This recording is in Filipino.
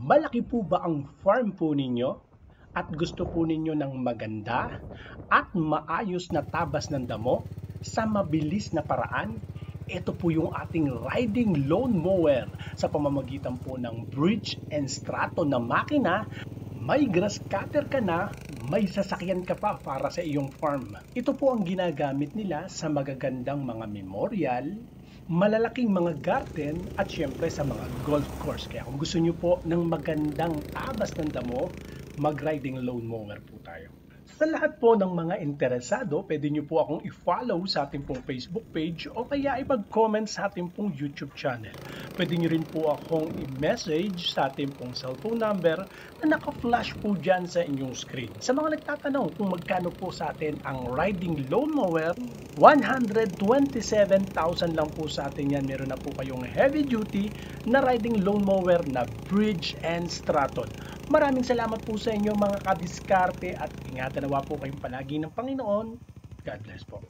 Malaki po ba ang farm po ninyo at gusto po ninyo ng maganda at maayos na tabas ng damo sa mabilis na paraan? Ito po yung ating riding lawn mower sa pamamagitan po ng bridge and strato na makina. May grass cutter ka na, may sasakyan ka pa para sa iyong farm. Ito po ang ginagamit nila sa magagandang mga memorial, malalaking mga garden at syempre sa mga golf course. Kaya kung gusto nyo po ng magandang tabas ng damo, mag-riding lawn mower po tayo. Sa lahat po ng mga interesado, pwede nyo po akong i-follow sa ating pong Facebook page o kaya ipag-comment sa ating pong YouTube channel. Pwede nyo rin po akong i-message sa ating pong cellphone number na naka-flash po dyan sa inyong screen. Sa mga nagtatanong kung magkano po sa atin ang riding lawn mower, 127,000 lang po sa atin yan. Meron na po kayong heavy duty na riding lawn mower na bridge and straton. Maraming salamat po sa inyo mga kadiskarte at ingatan nawa po kayong palagi ng Panginoon. God bless po.